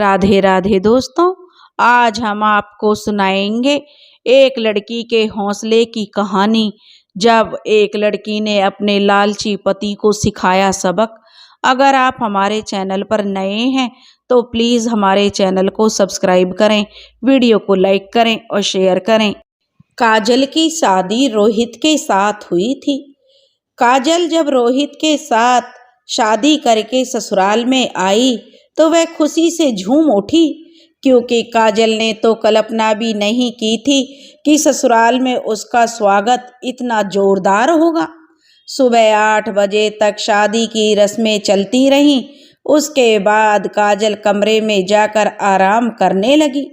राधे राधे दोस्तों, आज हम आपको सुनाएंगे एक लड़की के हौसले की कहानी। जब एक लड़की ने अपने लालची पति को सिखाया सबक। अगर आप हमारे चैनल पर नए हैं तो प्लीज़ हमारे चैनल को सब्सक्राइब करें, वीडियो को लाइक करें और शेयर करें। काजल की शादी रोहित के साथ हुई थी। काजल जब रोहित के साथ शादी करके ससुराल में आई तो वह खुशी से झूम उठी, क्योंकि काजल ने तो कल्पना भी नहीं की थी कि ससुराल में उसका स्वागत इतना जोरदार होगा। सुबह 8 बजे तक शादी की रस्में चलती रहीं। उसके बाद काजल कमरे में जाकर आराम करने लगी।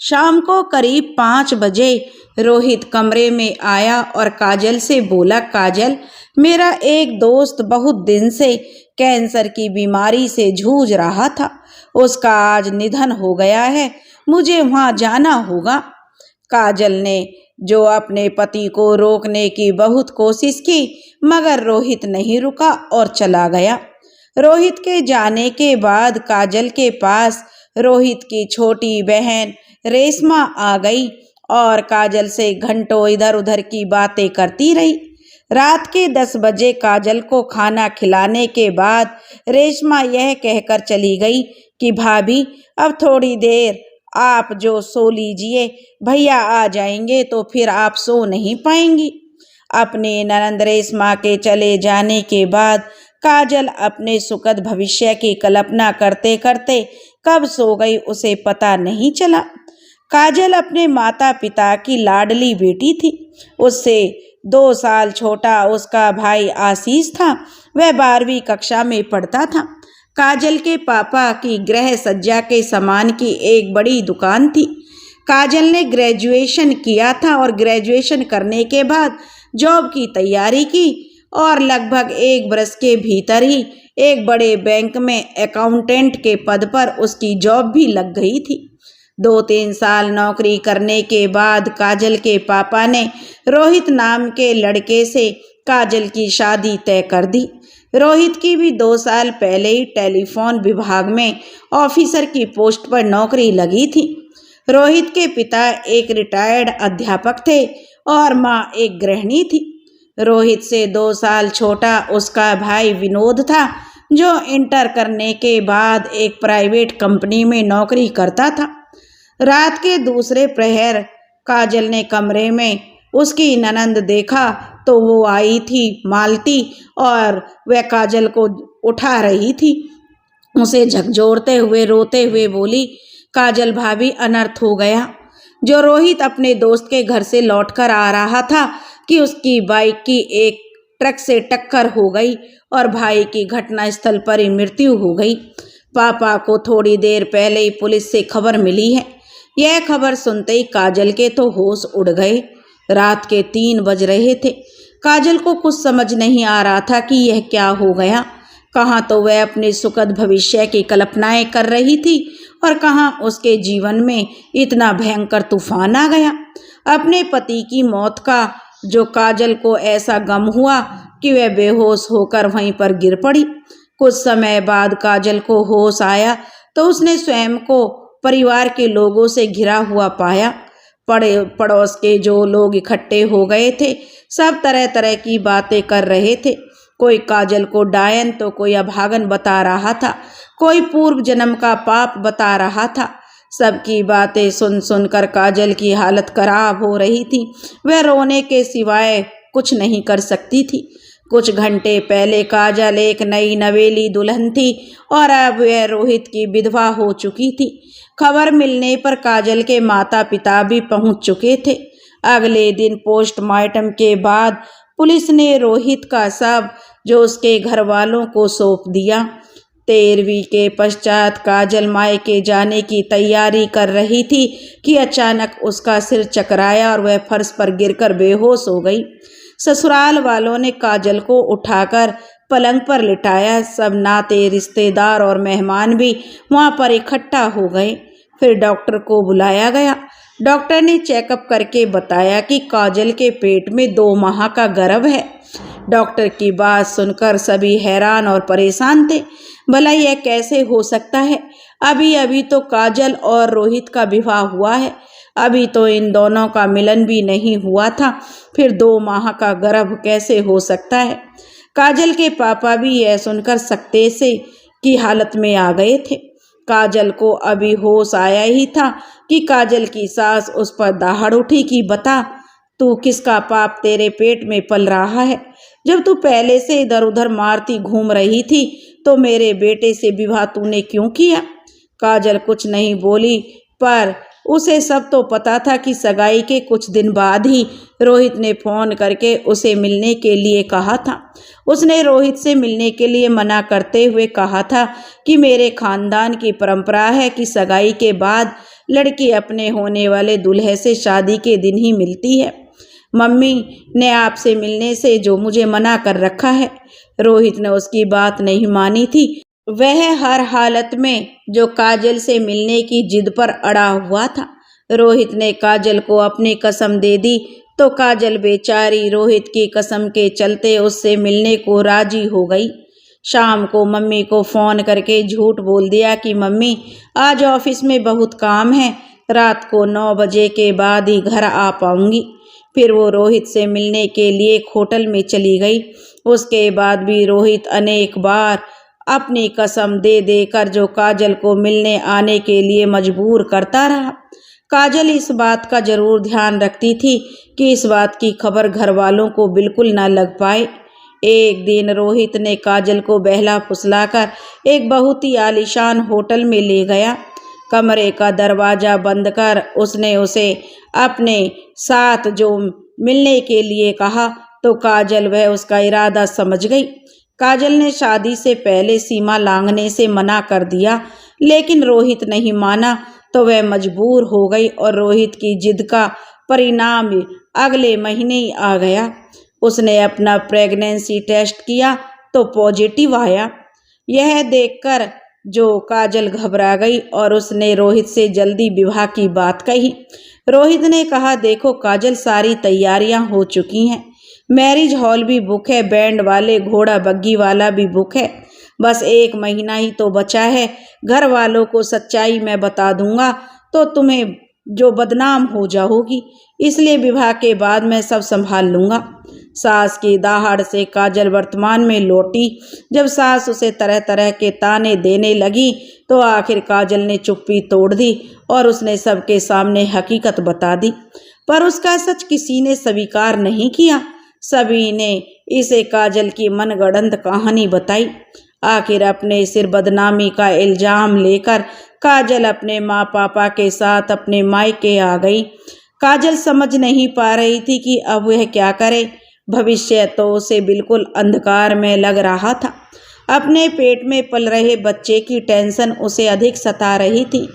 शाम को करीब 5 बजे रोहित कमरे में आया और काजल से बोला, काजल, मेरा एक दोस्त बहुत दिन से कैंसर की बीमारी से जूझ रहा था। उसका आज निधन हो गया है, मुझे वहाँ जाना होगा। काजल ने जो अपने पति को रोकने की बहुत कोशिश की, मगर रोहित नहीं रुका और चला गया। रोहित के जाने के बाद काजल के पास रोहित की छोटी बहन रेशमा आ गई और काजल से घंटों इधर उधर की बातें करती रही। रात के 10 बजे काजल को खाना खिलाने के बाद रेशमा यह कहकर चली गई कि भाभी, अब थोड़ी देर आप जो सो लीजिए, भैया आ जाएंगे तो फिर आप सो नहीं पाएंगी। अपने ननंद रेशमा के चले जाने के बाद काजल अपने सुखद भविष्य की कल्पना करते करते कब सो गई उसे पता नहीं चला। काजल अपने माता पिता की लाडली बेटी थी। उससे 2 साल छोटा उसका भाई आशीष था। वह 12वीं कक्षा में पढ़ता था। काजल के पापा की गृह सज्जा के सामान की एक बड़ी दुकान थी। काजल ने ग्रेजुएशन किया था और ग्रेजुएशन करने के बाद जॉब की तैयारी की और लगभग 1 बरस के भीतर ही एक बड़े बैंक में अकाउंटेंट के पद पर उसकी जॉब भी लग गई थी। 2-3 साल नौकरी करने के बाद काजल के पापा ने रोहित नाम के लड़के से काजल की शादी तय कर दी। रोहित की भी 2 साल पहले ही टेलीफोन विभाग में ऑफिसर की पोस्ट पर नौकरी लगी थी। रोहित के पिता एक रिटायर्ड अध्यापक थे और माँ एक गृहिणी थी। रोहित से 2 साल छोटा उसका भाई विनोद था, जो इंटर करने के बाद एक प्राइवेट कंपनी में नौकरी करता था। रात के दूसरे प्रहर काजल ने कमरे में उसकी ननंद देखा तो वो आई थी मालती और वह काजल को उठा रही थी। उसे झकझोरते हुए रोते हुए बोली, काजल भाभी, अनर्थ हो गया। जो रोहित अपने दोस्त के घर से लौटकर आ रहा था कि उसकी बाइक की एक ट्रक से टक्कर हो गई और भाई की घटनास्थल पर ही मृत्यु हो गई। पापा को थोड़ी देर पहले ही पुलिस से खबर मिली है। यह खबर सुनते ही काजल के तो होश उड़ गए। रात के 3 बज रहे थे। काजल को कुछ समझ नहीं आ रहा था कि यह क्या हो गया। कहाँ तो वह अपने सुखद भविष्य की कल्पनाएं कर रही थी और कहाँ उसके जीवन में इतना भयंकर तूफान आ गया। अपने पति की मौत का जो काजल को ऐसा गम हुआ कि वह बेहोश होकर वहीं पर गिर पड़ी। कुछ समय बाद काजल को होश आया तो उसने स्वयं को परिवार के लोगों से घिरा हुआ पाया। पड़ोस के जो लोग इकट्ठे हो गए थे, सब तरह तरह की बातें कर रहे थे। कोई काजल को डायन तो कोई अभागन बता रहा था, कोई पूर्व जन्म का पाप बता रहा था। सबकी बातें सुन सुनकर काजल की हालत खराब हो रही थी। वह रोने के सिवाय कुछ नहीं कर सकती थी। कुछ घंटे पहले काजल एक नई नवेली दुल्हन थी और अब वह रोहित की विधवा हो चुकी थी। खबर मिलने पर काजल के माता पिता भी पहुंच चुके थे। अगले दिन पोस्टमार्टम के बाद पुलिस ने रोहित का शव जो उसके घर वालों को सौंप दिया। 13वीं के पश्चात काजल मायके जाने की तैयारी कर रही थी कि अचानक उसका सिर चकराया और वह फर्श पर गिरकर बेहोश हो गई। ससुराल वालों ने काजल को उठाकर पलंग पर लिटाया। सब नाते रिश्तेदार और मेहमान भी वहां पर इकट्ठा हो गए। फिर डॉक्टर को बुलाया गया। डॉक्टर ने चेकअप करके बताया कि काजल के पेट में 2 माह का गर्भ है। डॉक्टर की बात सुनकर सभी हैरान और परेशान थे। भला यह कैसे हो सकता है? अभी अभी तो काजल और रोहित का विवाह हुआ है, अभी तो इन दोनों का मिलन भी नहीं हुआ था, फिर 2 माह का गर्भ कैसे हो सकता है। काजल के पापा भी यह सुनकर सकते से की हालत में आ गए थे। काजल को अभी होश आया ही था कि काजल की सास उस पर दहाड़ उठी कि बता, तू किसका पाप तेरे पेट में पल रहा है। जब तू पहले से इधर उधर मारती घूम रही थी तो मेरे बेटे से विवाह तूने क्यों किया। काजल कुछ नहीं बोली, पर उसे सब तो पता था कि सगाई के कुछ दिन बाद ही रोहित ने फोन करके उसे मिलने के लिए कहा था। उसने रोहित से मिलने के लिए मना करते हुए कहा था कि मेरे खानदान की परंपरा है कि सगाई के बाद लड़की अपने होने वाले दूल्हे से शादी के दिन ही मिलती है। मम्मी ने आपसे मिलने से जो मुझे मना कर रखा है। रोहित ने उसकी बात नहीं मानी थी। वह हर हालत में जो काजल से मिलने की जिद पर अड़ा हुआ था। रोहित ने काजल को अपनी कसम दे दी तो काजल बेचारी रोहित की कसम के चलते उससे मिलने को राजी हो गई। शाम को मम्मी को फ़ोन करके झूठ बोल दिया कि मम्मी आज ऑफिस में बहुत काम है, रात को 9 बजे के बाद ही घर आ पाऊंगी। फिर वो रोहित से मिलने के लिए एक होटल में चली गई। उसके बाद भी रोहित अनेक बार अपनी कसम दे देकर जो काजल को मिलने आने के लिए मजबूर करता रहा। काजल इस बात का जरूर ध्यान रखती थी कि इस बात की खबर घर वालों को बिल्कुल न लग पाए। एक दिन रोहित ने काजल को बहला फुसलाकर एक बहुत ही आलीशान होटल में ले गया। कमरे का दरवाज़ा बंद कर उसने उसे अपने साथ जो मिलने के लिए कहा तो काजल वह उसका इरादा समझ गई। काजल ने शादी से पहले सीमा लांघने से मना कर दिया, लेकिन रोहित नहीं माना तो वह मजबूर हो गई और रोहित की जिद का परिणाम अगले महीने ही आ गया। उसने अपना प्रेगनेंसी टेस्ट किया तो पॉजिटिव आया। यह देखकर जो काजल घबरा गई और उसने रोहित से जल्दी विवाह की बात कही। रोहित ने कहा, देखो काजल, सारी तैयारियां हो चुकी हैं, मैरिज हॉल भी बुक है, बैंड वाले घोड़ा बग्गी वाला भी बुक है, बस 1 महीना ही तो बचा है। घर वालों को सच्चाई मैं बता दूंगा तो तुम्हें जो बदनाम हो जाओगी, इसलिए विवाह के बाद मैं सब संभाल लूँगा। सास की दहाड़ से काजल वर्तमान में लौटी। जब सास उसे तरह तरह के ताने देने लगी तो आखिर काजल ने चुप्पी तोड़ दी और उसने सबके सामने हकीकत बता दी। पर उसका सच किसी ने स्वीकार नहीं किया। सभी ने इसे काजल की मनगढ़ंत कहानी बताई। आखिर अपने सिर बदनामी का इल्जाम लेकर काजल अपने माँ पापा के साथ अपने मायके आ गई। काजल समझ नहीं पा रही थी कि अब वह क्या करे। भविष्य तो उसे बिल्कुल अंधकार में लग रहा था। अपने पेट में पल रहे बच्चे की टेंशन उसे अधिक सता रही थी।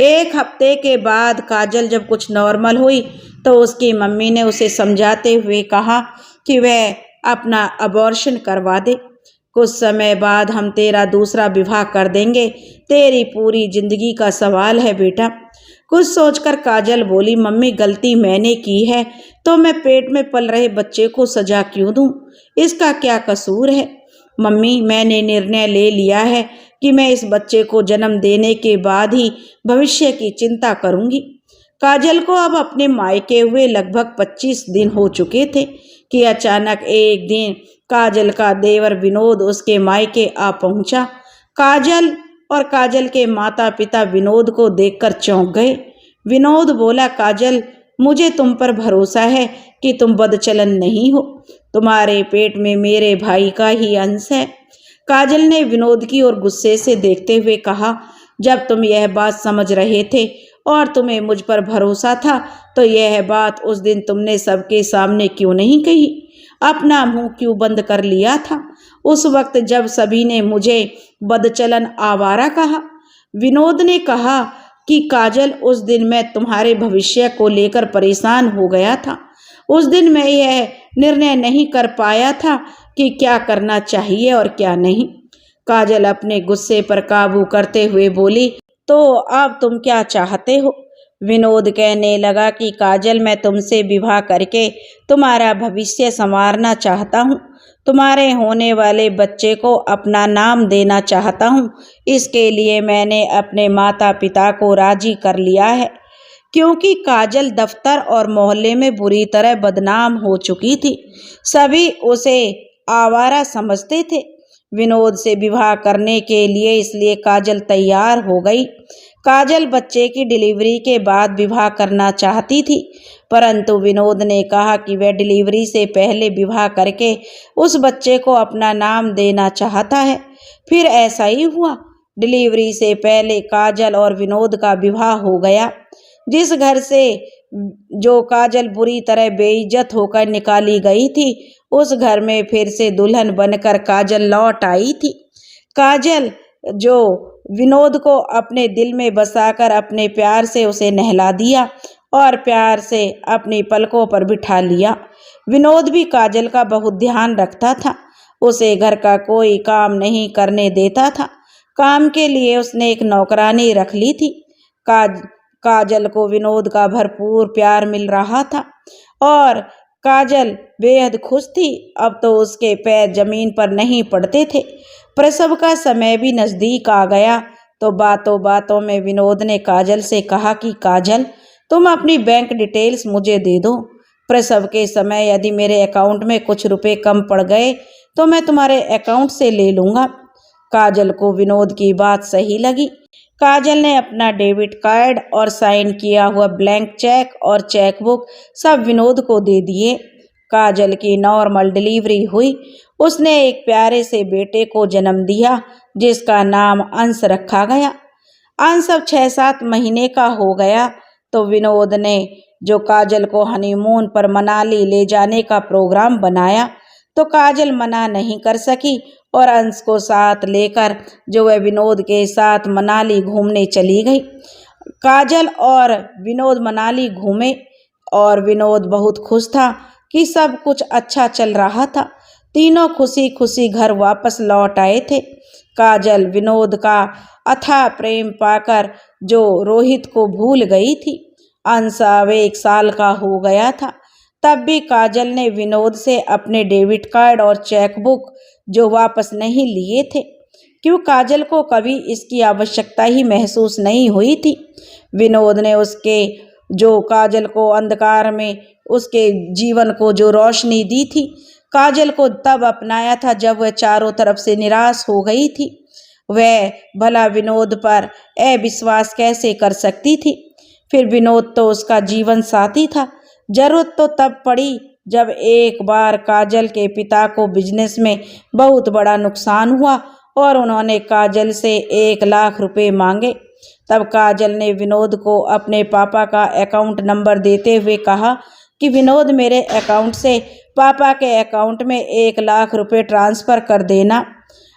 1 हफ्ते के बाद काजल जब कुछ नॉर्मल हुई तो उसकी मम्मी ने उसे समझाते हुए कहा कि वह अपना अबॉर्शन करवा दे। कुछ समय बाद हम तेरा दूसरा विवाह कर देंगे, तेरी पूरी जिंदगी का सवाल है बेटा। कुछ सोचकर काजल बोली, मम्मी गलती मैंने की है तो मैं पेट में पल रहे बच्चे को सजा क्यों दूं? इसका क्या कसूर है? मम्मी मैंने निर्णय ले लिया है कि मैं इस बच्चे को जन्म देने के बाद ही भविष्य की चिंता करूंगी। काजल को अब अपने मायके हुए लगभग 25 दिन हो चुके थे कि अचानक एक दिन काजल का देवर विनोद उसके मायके आ पहुंचा। काजल और काजल के माता पिता विनोद को देखकर चौंक गए। विनोद बोला, काजल मुझे तुम पर भरोसा है कि तुम बदचलन नहीं हो, तुम्हारे पेट में मेरे भाई का ही अंश है। काजल ने विनोद की ओर गुस्से से देखते हुए कहा, जब तुम यह बात समझ रहे थे और तुम्हें मुझ पर भरोसा था तो यह बात उस दिन तुमने सबके सामने क्यों नहीं कही? अपना मुंह क्यों बंद कर लिया था उस वक्त जब सभी ने मुझे बदचलन आवारा कहा? विनोद ने कहा कि काजल, उस दिन मैं तुम्हारे भविष्य को लेकर परेशान हो गया था। उस दिन मैं यह निर्णय नहीं कर पाया था कि क्या करना चाहिए और क्या नहीं। काजल अपने गुस्से पर काबू करते हुए बोली, तो अब तुम क्या चाहते हो? विनोद कहने लगा कि काजल, मैं तुमसे विवाह करके तुम्हारा भविष्य संवारना चाहता हूँ। तुम्हारे होने वाले बच्चे को अपना नाम देना चाहता हूँ। इसके लिए मैंने अपने माता पिता को राजी कर लिया है, क्योंकि काजल दफ्तर और मोहल्ले में बुरी तरह बदनाम हो चुकी थी। सभी उसे आवारा समझते थे। विनोद से विवाह करने के लिए इसलिए काजल तैयार हो गई। काजल बच्चे की डिलीवरी के बाद विवाह करना चाहती थी, परंतु विनोद ने कहा कि वह डिलीवरी से पहले विवाह करके उस बच्चे को अपना नाम देना चाहता है। फिर ऐसा ही हुआ। डिलीवरी से पहले काजल और विनोद का विवाह हो गया। जिस घर से जो काजल बुरी तरह बेइज्जत होकर निकाली गई थी, उस घर में फिर से दुल्हन बनकर काजल लौट आई थी। काजल जो विनोद को अपने दिल में बसाकर अपने प्यार से उसे नहला दिया और प्यार से अपनी पलकों पर बिठा लिया। विनोद भी काजल का बहुत ध्यान रखता था। उसे घर का कोई काम नहीं करने देता था। काम के लिए उसने एक नौकरानी रख ली थी। काजल को विनोद का भरपूर प्यार मिल रहा था और काजल बेहद खुश थी। अब तो उसके पैर जमीन पर नहीं पड़ते थे। प्रसव का समय भी नज़दीक आ गया तो बातों बातों में विनोद ने काजल से कहा कि काजल, तुम अपनी बैंक डिटेल्स मुझे दे दो। प्रसव के समय यदि मेरे अकाउंट में कुछ रुपए कम पड़ गए तो मैं तुम्हारे अकाउंट से ले लूँगा। काजल को विनोद की बात सही लगी। काजल ने अपना डेबिट कार्ड और साइन किया हुआ ब्लैंक चेक और चेकबुक सब विनोद को दे दिए। काजल की नॉर्मल डिलीवरी हुई। उसने एक प्यारे से बेटे को जन्म दिया, जिसका नाम अंश रखा गया। अंश अब 6-7 महीने का हो गया तो विनोद ने जो काजल को हनीमून पर मनाली ले जाने का प्रोग्राम बनाया, तो काजल मना नहीं कर सकी और अंश को साथ लेकर जो वह विनोद के साथ मनाली घूमने चली गई। काजल और विनोद मनाली घूमे और विनोद बहुत खुश था कि सब कुछ अच्छा चल रहा था। तीनों खुशी खुशी घर वापस लौट आए थे। काजल विनोद का अथाह प्रेम पाकर जो रोहित को भूल गई थी। अंश अब 1 साल का हो गया था। तब भी काजल ने विनोद से अपने डेबिट कार्ड और चेकबुक जो वापस नहीं लिए थे, क्यों काजल को कभी इसकी आवश्यकता ही महसूस नहीं हुई थी। विनोद ने उसके जो काजल को अंधकार में उसके जीवन को जो रोशनी दी थी, काजल को तब अपनाया था जब वह चारों तरफ से निराश हो गई थी। वह भला विनोद पर अविश्वास कैसे कर सकती थी। फिर विनोद तो उसका जीवन साथी था। जरूरत तो तब पड़ी जब एक बार काजल के पिता को बिजनेस में बहुत बड़ा नुकसान हुआ और उन्होंने काजल से 1 लाख रुपए मांगे। तब काजल ने विनोद को अपने पापा का अकाउंट नंबर देते हुए कहा कि विनोद, मेरे अकाउंट से पापा के अकाउंट में 1 लाख रुपए ट्रांसफ़र कर देना।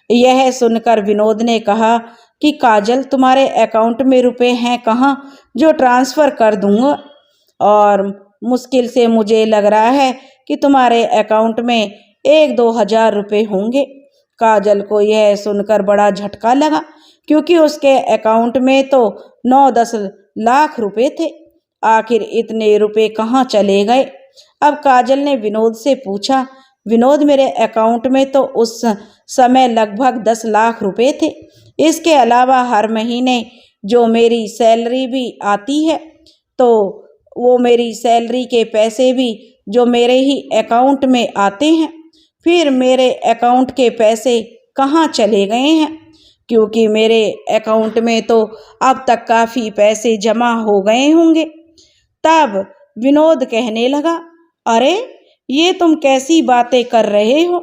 यह सुनकर विनोद ने कहा कि काजल, तुम्हारे अकाउंट में रुपए हैं कहाँ जो ट्रांसफ़र कर दूँगा, और मुश्किल से मुझे लग रहा है कि तुम्हारे अकाउंट में 1-2 हज़ार रुपये होंगे। काजल को यह सुनकर बड़ा झटका लगा, क्योंकि उसके अकाउंट में तो 9-10 लाख रुपए थे। आखिर इतने रुपए कहाँ चले गए। अब काजल ने विनोद से पूछा, विनोद, मेरे अकाउंट में तो उस समय लगभग 10 लाख रुपए थे। इसके अलावा हर महीने जो मेरी सैलरी भी आती है, तो वो मेरी सैलरी के पैसे भी जो मेरे ही अकाउंट में आते हैं। फिर मेरे अकाउंट के पैसे कहाँ चले गए हैं, क्योंकि मेरे अकाउंट में तो अब तक काफ़ी पैसे जमा हो गए होंगे। तब विनोद कहने लगा, अरे ये तुम कैसी बातें कर रहे हो।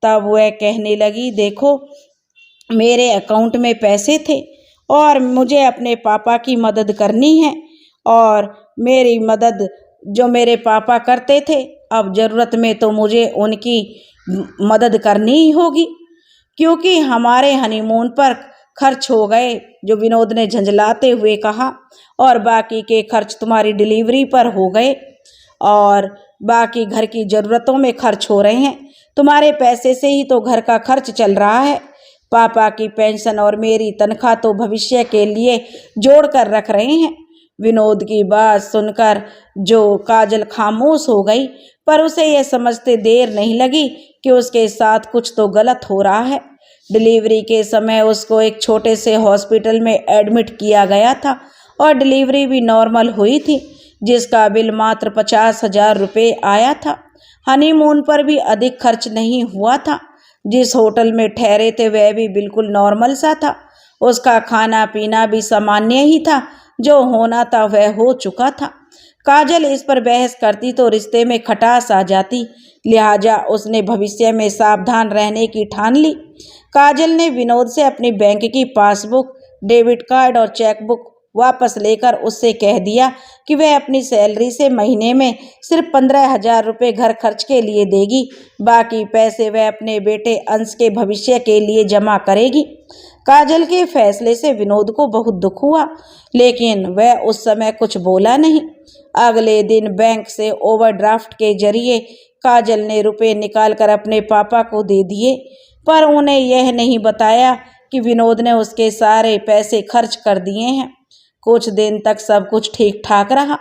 तब वह कहने लगी, देखो, मेरे अकाउंट में पैसे थे और मुझे अपने पापा की मदद करनी है, और मेरी मदद जो मेरे पापा करते थे, अब ज़रूरत में तो मुझे उनकी मदद करनी ही होगी, क्योंकि हमारे हनीमून पर खर्च हो गए, जो विनोद ने झंझलाते हुए कहा, और बाकी के खर्च तुम्हारी डिलीवरी पर हो गए, और बाकी घर की ज़रूरतों में खर्च हो रहे हैं। तुम्हारे पैसे से ही तो घर का खर्च चल रहा है। पापा की पेंशन और मेरी तनख्वाह तो भविष्य के लिए जोड़ कर रख रहे हैं। विनोद की बात सुनकर जो काजल खामोश हो गई, पर उसे यह समझते देर नहीं लगी कि उसके साथ कुछ तो गलत हो रहा है। डिलीवरी के समय उसको एक छोटे से हॉस्पिटल में एडमिट किया गया था और डिलीवरी भी नॉर्मल हुई थी, जिसका बिल मात्र 50,000 रुपये आया था। हनीमून पर भी अधिक खर्च नहीं हुआ था। जिस होटल में ठहरे थे वह भी बिल्कुल नॉर्मल सा था। उसका खाना पीना भी सामान्य ही था। जो होना था वह हो चुका था। काजल इस पर बहस करती तो रिश्ते में खटास आ जाती, लिहाजा उसने भविष्य में सावधान रहने की ठान ली। काजल ने विनोद से अपनी बैंक की पासबुक, डेबिट कार्ड और चेकबुक वापस लेकर उससे कह दिया कि वह अपनी सैलरी से महीने में सिर्फ 15,000 रुपये घर खर्च के लिए देगी। बाकी पैसे वह अपने बेटे अंश के भविष्य के लिए जमा करेगी। काजल के फैसले से विनोद को बहुत दुख हुआ, लेकिन वह उस समय कुछ बोला नहीं। अगले दिन बैंक से ओवरड्राफ्ट के जरिए काजल ने रुपए निकालकर अपने पापा को दे दिए, पर उन्हें यह नहीं बताया कि विनोद ने उसके सारे पैसे खर्च कर दिए हैं। कुछ दिन तक सब कुछ ठीक ठाक रहा।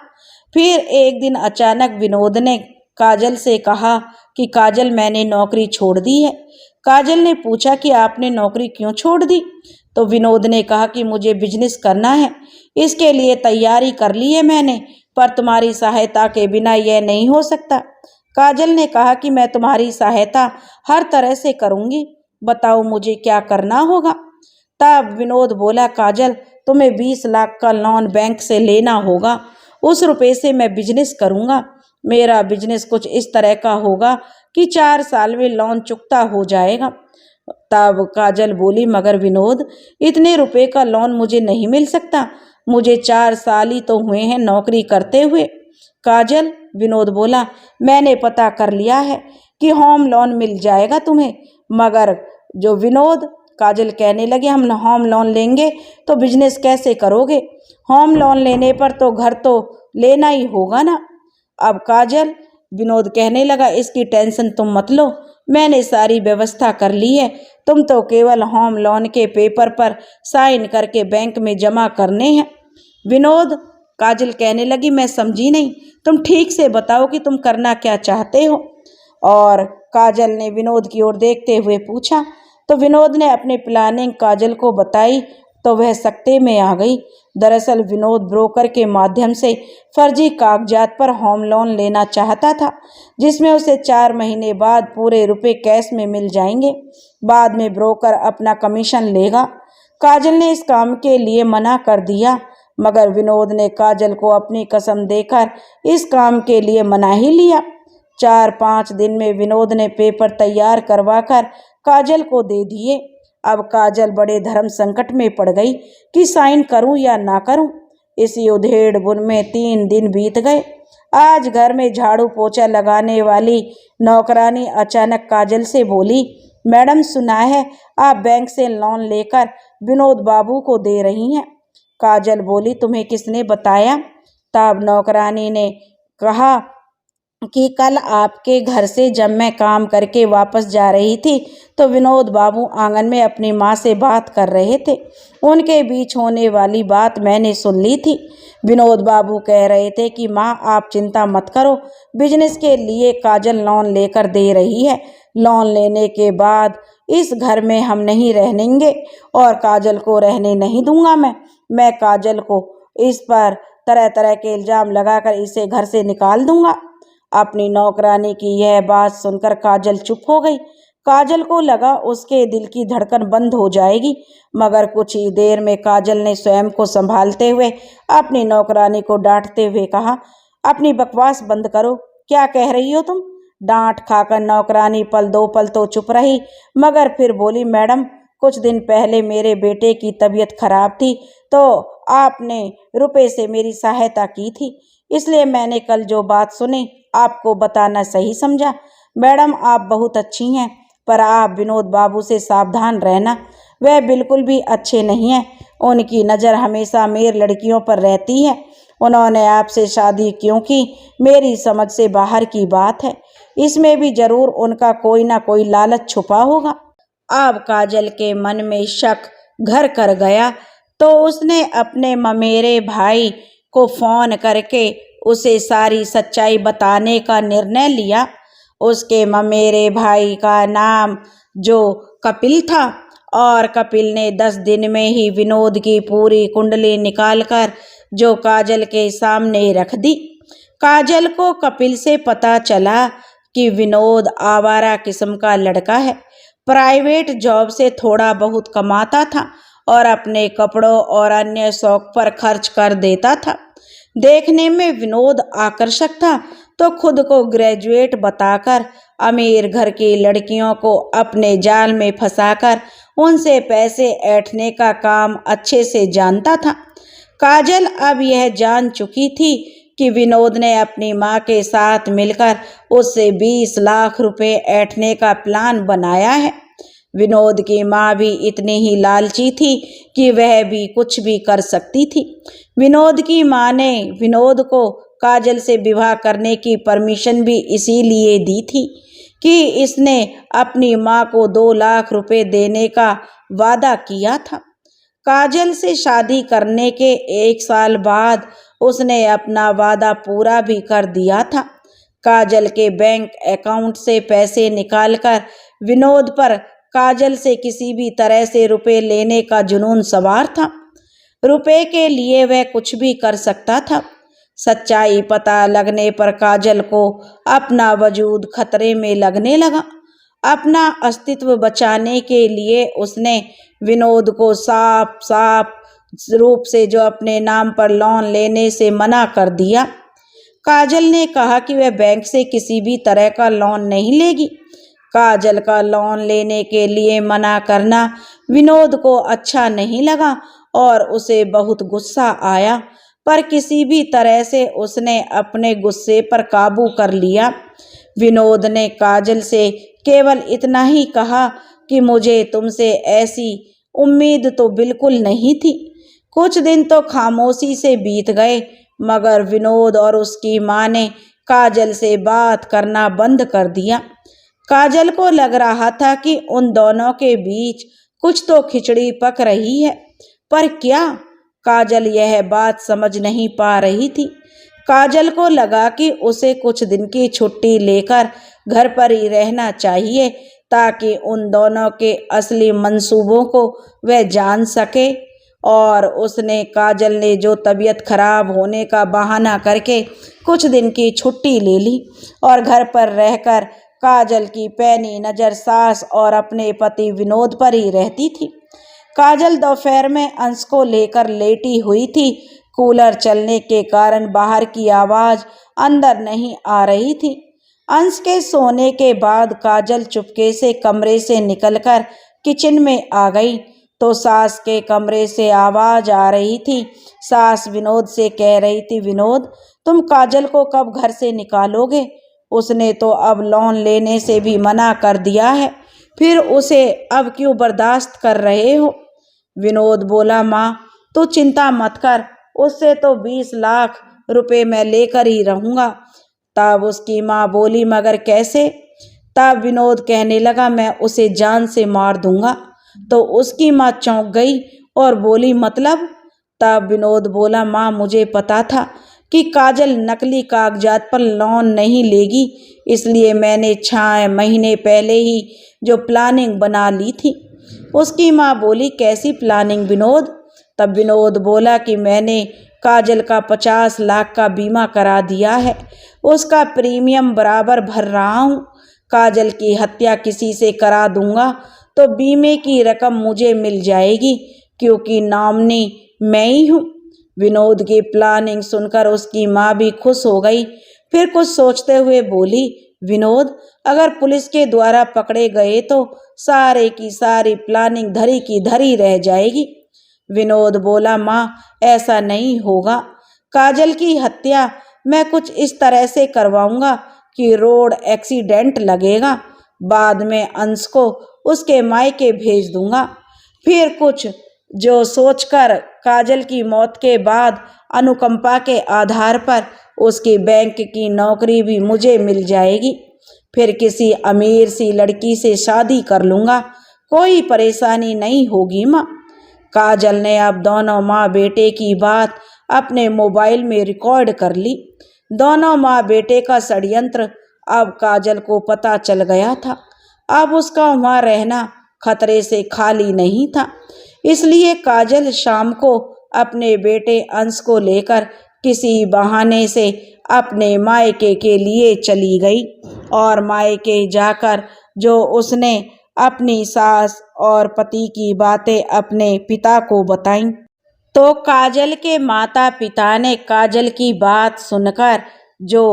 फिर एक दिन अचानक विनोद ने काजल से कहा कि काजल, मैंने नौकरी छोड़ दी है। काजल ने पूछा कि आपने नौकरी क्यों छोड़ दी? तो विनोद ने कहा कि मुझे बिजनेस करना है, इसके लिए तैयारी कर ली है मैंने, पर तुम्हारी सहायता के बिना यह नहीं हो सकता। काजल ने कहा कि मैं तुम्हारी सहायता हर तरह से करूंगी, बताओ मुझे क्या करना होगा। तब विनोद बोला, काजल, तुम्हें 20 लाख का लोन बैंक से लेना होगा। उस रुपए से मैं बिजनेस करूंगा। मेरा बिजनेस कुछ इस तरह का होगा कि 4 साल में लोन चुकता हो जाएगा। तब काजल बोली, मगर विनोद, इतने रुपए का लोन मुझे नहीं मिल सकता। मुझे 4 साल ही तो हुए हैं नौकरी करते हुए। काजल, विनोद बोला, मैंने पता कर लिया है कि होम लोन मिल जाएगा तुम्हें। मगर जो विनोद, काजल कहने लगे, हम होम लोन लेंगे तो बिजनेस कैसे करोगे? होम लोन लेने पर तो घर तो लेना ही होगा ना। अब काजल, विनोद कहने लगा, इसकी टेंशन तुम मत लो, मैंने सारी व्यवस्था कर ली है। तुम तो केवल होम लोन के पेपर पर साइन करके बैंक में जमा करने हैं। विनोद, काजल कहने लगी, मैं समझी नहीं, तुम ठीक से बताओ कि तुम करना क्या चाहते हो। और काजल ने विनोद की ओर देखते हुए पूछा। तो विनोद ने अपनी प्लानिंग काजल को बताई तो वह सकते में आ गई। दरअसल विनोद ब्रोकर के माध्यम से फर्जी कागजात पर होम लोन लेना चाहता था, जिसमें उसे 4 महीने बाद पूरे रुपए कैश में मिल जाएंगे। बाद में ब्रोकर अपना कमीशन लेगा। काजल ने इस काम के लिए मना कर दिया, मगर विनोद ने काजल को अपनी कसम देकर इस काम के लिए मना ही लिया। 4-5 दिन में विनोद ने पेपर तैयार करवाकर काजल को दे दिए। अब काजल बड़े धर्म संकट में पड़ गई कि साइन करूं या ना करूं। इसी उधेड़-बुन में 3 दिन बीत गए। आज घर में झाड़ू पोछा लगाने वाली नौकरानी अचानक काजल से बोली, मैडम, सुना है आप बैंक से लोन लेकर विनोद बाबू को दे रही हैं। काजल बोली, तुम्हें किसने बताया? तब नौकरानी ने कहा कि कल आपके घर से जब मैं काम करके वापस जा रही थी तो विनोद बाबू आंगन में अपनी माँ से बात कर रहे थे। उनके बीच होने वाली बात मैंने सुन ली थी। विनोद बाबू कह रहे थे कि माँ, आप चिंता मत करो, बिजनेस के लिए काजल लोन लेकर दे रही है। लोन लेने के बाद इस घर में हम नहीं रहेंगे और काजल को रहने नहीं दूंगा। मैं काजल को इस पर तरह तरह के इल्जाम लगाकर इसे घर से निकाल दूंगा। अपनी नौकरानी की यह बात सुनकर काजल चुप हो गई। काजल को लगा उसके दिल की धड़कन बंद हो जाएगी, मगर कुछ ही देर में काजल ने स्वयं को संभालते हुए अपनी नौकरानी को डांटते हुए कहा, अपनी बकवास बंद करो, क्या कह रही हो तुम? डांट खाकर नौकरानी पल दो पल तो चुप रही, मगर फिर बोली, मैडम, कुछ दिन पहले मेरे बेटे की तबीयत खराब थी तो आपने रुपए से मेरी सहायता की थी, इसलिए मैंने कल जो बात सुनी आपको बताना सही समझा। मैडम, आप बहुत अच्छी हैं, पर आप विनोद बाबू से सावधान रहना, वह बिल्कुल भी अच्छे नहीं हैं। उनकी नज़र हमेशा मेरी लड़कियों पर रहती है। उन्होंने आपसे शादी क्यों की, मेरी समझ से बाहर की बात है। इसमें भी जरूर उनका कोई ना कोई लालच छुपा होगा। अब काजल के मन में शक घर कर गया तो उसने अपने ममेरे भाई को फ़ोन करके उसे सारी सच्चाई बताने का निर्णय लिया। उसके ममेरे भाई का नाम जो कपिल था और कपिल ने 10 दिन में ही विनोद की पूरी कुंडली निकालकर जो काजल के सामने रख दी। काजल को कपिल से पता चला कि विनोद आवारा किस्म का लड़का है, प्राइवेट जॉब से थोड़ा बहुत कमाता था और अपने कपड़ों और अन्य शौक पर खर्च कर देता था। देखने में विनोद आकर्षक था तो खुद को ग्रेजुएट बताकर अमीर घर की लड़कियों को अपने जाल में फंसाकर उनसे पैसे ऐंठने का काम अच्छे से जानता था। काजल अब यह जान चुकी थी कि विनोद ने अपनी मां के साथ मिलकर उससे 20 लाख रुपए ऐंठने का प्लान बनाया है। विनोद की मां भी इतनी ही लालची थी कि वह भी कुछ भी कर सकती थी। विनोद की मां ने विनोद को काजल से विवाह करने की परमिशन भी इसीलिए दी थी कि इसने अपनी मां को 2 लाख रुपए देने का वादा किया था। काजल से शादी करने के 1 साल बाद उसने अपना वादा पूरा भी कर दिया था। काजल के बैंक अकाउंट से पैसे निकालकर विनोद पर काजल से किसी भी तरह से रुपए लेने का जुनून सवार था। रुपए के लिए वह कुछ भी कर सकता था। सच्चाई पता लगने पर काजल को अपना वजूद खतरे में लगने लगा। अपना अस्तित्व बचाने के लिए उसने विनोद को साफ साफ रूप से जो अपने नाम पर लोन लेने से मना कर दिया। काजल ने कहा कि वह बैंक से किसी भी तरह का लोन नहीं लेगी। काजल का लोन लेने के लिए मना करना विनोद को अच्छा नहीं लगा और उसे बहुत गुस्सा आया, पर किसी भी तरह से उसने अपने गुस्से पर काबू कर लिया। विनोद ने काजल से केवल इतना ही कहा कि मुझे तुमसे ऐसी उम्मीद तो बिल्कुल नहीं थी। कुछ दिन तो खामोशी से बीत गए, मगर विनोद और उसकी मां ने काजल से बात करना बंद कर दिया। काजल को लग रहा था कि उन दोनों के बीच कुछ तो खिचड़ी पक रही है, पर क्या? काजल यह बात समझ नहीं पा रही थी। काजल को लगा कि उसे कुछ दिन की छुट्टी लेकर घर पर ही रहना चाहिए ताकि उन दोनों के असली मंसूबों को वह जान सके। और उसने काजल ने जो तबीयत खराब होने का बहाना करके कुछ दिन की छुट्टी ले ली और घर पर रहकर काजल की पैनी नज़र सास और अपने पति विनोद पर ही रहती थी। काजल दोपहर में अंश को लेकर लेटी हुई थी। कूलर चलने के कारण बाहर की आवाज़ अंदर नहीं आ रही थी। अंश के सोने के बाद काजल चुपके से कमरे से निकलकर किचन में आ गई तो सास के कमरे से आवाज़ आ रही थी। सास विनोद से कह रही थी, विनोद तुम काजल को कब घर से निकालोगे? उसने तो अब लोन लेने से भी मना कर दिया है, फिर उसे अब क्यों बर्दाश्त कर रहे हो? विनोद बोला, माँ तू चिंता मत कर, उससे तो 20 लाख रुपए मैं लेकर ही रहूँगा। तब उसकी माँ बोली, मगर कैसे? तब विनोद कहने लगा, मैं उसे जान से मार दूंगा। तो उसकी माँ चौंक गई और बोली, मतलब? तब विनोद बोला, माँ मुझे पता था कि काजल नकली कागजात पर लोन नहीं लेगी, इसलिए मैंने 6 महीने पहले ही जो प्लानिंग बना ली थी। उसकी माँ बोली, कैसी प्लानिंग विनोद? तब विनोद बोला कि मैंने काजल का 50 लाख का बीमा करा दिया है, उसका प्रीमियम बराबर भर रहा हूँ। काजल की हत्या किसी से करा दूंगा तो बीमे की रकम मुझे मिल जाएगी, क्योंकि नॉमिनी मैं ही हूँ। विनोद की प्लानिंग सुनकर उसकी माँ भी खुश हो गई। फिर कुछ सोचते हुए बोली, विनोद अगर पुलिस के द्वारा पकड़े गए तो सारे की सारी प्लानिंग धरी की धरी रह जाएगी। विनोद बोला, माँ ऐसा नहीं होगा। काजल की हत्या मैं कुछ इस तरह से करवाऊंगा कि रोड एक्सीडेंट लगेगा, बाद में अंश को उसके मायके भेज दूंगा। फिर कुछ जो सोचकर काजल की मौत के बाद अनुकंपा के आधार पर उसकी बैंक की नौकरी भी मुझे मिल जाएगी। फिर किसी अमीर सी लड़की से शादी कर लूँगा, कोई परेशानी नहीं होगी माँ। काजल ने अब दोनों माँ बेटे की बात अपने मोबाइल में रिकॉर्ड कर ली। दोनों माँ बेटे का षड्यंत्र अब काजल को पता चल गया था। अब उसका वहाँ रहना खतरे से खाली नहीं था। इसलिए काजल शाम को अपने बेटे अंश को लेकर किसी बहाने से अपने मायके के लिए चली गई और मायके जाकर जो उसने अपनी सास और पति की बातें अपने पिता को बताईं, तो काजल के माता पिता ने काजल की बात सुनकर जो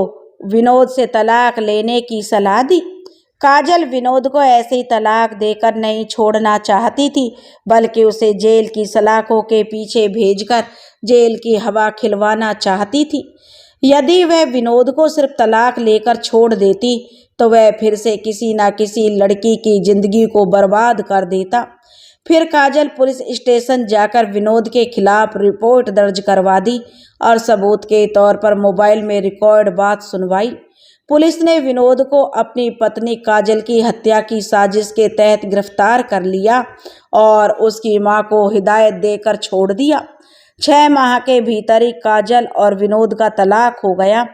विनोद से तलाक लेने की सलाह दी। काजल विनोद को ऐसे ही तलाक देकर नहीं छोड़ना चाहती थी, बल्कि उसे जेल की सलाखों के पीछे भेजकर जेल की हवा खिलवाना चाहती थी। यदि वह विनोद को सिर्फ तलाक लेकर छोड़ देती तो वह फिर से किसी न किसी लड़की की जिंदगी को बर्बाद कर देता। फिर काजल पुलिस स्टेशन जाकर विनोद के खिलाफ रिपोर्ट दर्ज करवा दी और सबूत के तौर पर मोबाइल में रिकॉर्ड बात सुनवाई। पुलिस ने विनोद को अपनी पत्नी काजल की हत्या की साजिश के तहत गिरफ्तार कर लिया और उसकी मां को हिदायत देकर छोड़ दिया। 6 माह के भीतर ही काजल और विनोद का तलाक हो गया।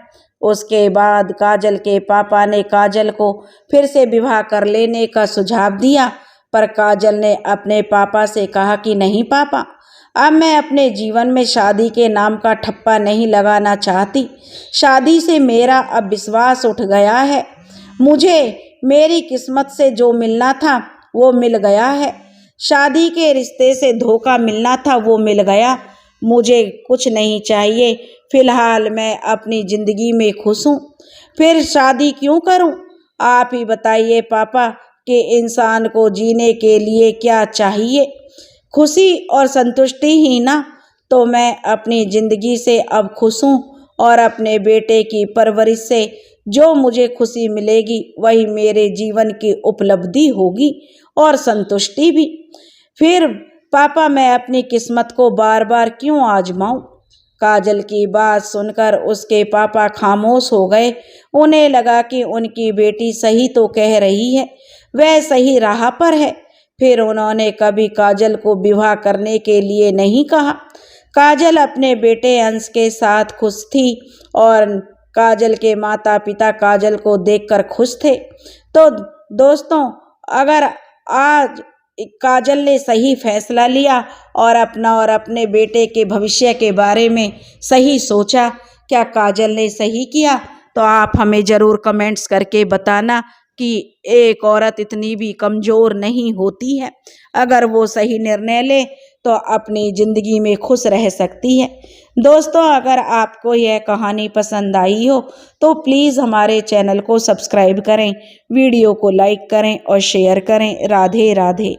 उसके बाद काजल के पापा ने काजल को फिर से विवाह कर लेने का सुझाव दिया, पर काजल ने अपने पापा से कहा कि नहीं पापा, अब मैं अपने जीवन में शादी के नाम का ठप्पा नहीं लगाना चाहती। शादी से मेरा अब विश्वास उठ गया है। मुझे मेरी किस्मत से जो मिलना था वो मिल गया है। शादी के रिश्ते से धोखा मिलना था वो मिल गया। मुझे कुछ नहीं चाहिए। फिलहाल मैं अपनी ज़िंदगी में खुश हूँ। फिर शादी क्यों करूँ? आप ही बताइए पापा कि इंसान को जीने के लिए क्या चाहिए? खुशी और संतुष्टि ही ना। तो मैं अपनी ज़िंदगी से अब खुश हूँ और अपने बेटे की परवरिश से जो मुझे खुशी मिलेगी वही मेरे जीवन की उपलब्धि होगी और संतुष्टि भी। फिर पापा मैं अपनी किस्मत को बार बार क्यों आजमाऊं? काजल की बात सुनकर उसके पापा खामोश हो गए। उन्हें लगा कि उनकी बेटी सही तो कह रही है, वह सही राह पर है। फिर उन्होंने कभी काजल को विवाह करने के लिए नहीं कहा। काजल अपने बेटे अंश के साथ खुश थी और काजल के माता पिता काजल को देखकर खुश थे। तो दोस्तों, अगर आज काजल ने सही फैसला लिया और अपना और अपने बेटे के भविष्य के बारे में सही सोचा, क्या काजल ने सही किया? तो आप हमें ज़रूर कमेंट्स करके बताना कि एक औरत इतनी भी कमज़ोर नहीं होती है। अगर वो सही निर्णय ले तो अपनी ज़िंदगी में खुश रह सकती है। दोस्तों, अगर आपको यह कहानी पसंद आई हो तो प्लीज़ हमारे चैनल को सब्सक्राइब करें, वीडियो को लाइक करें और शेयर करें। राधे राधे।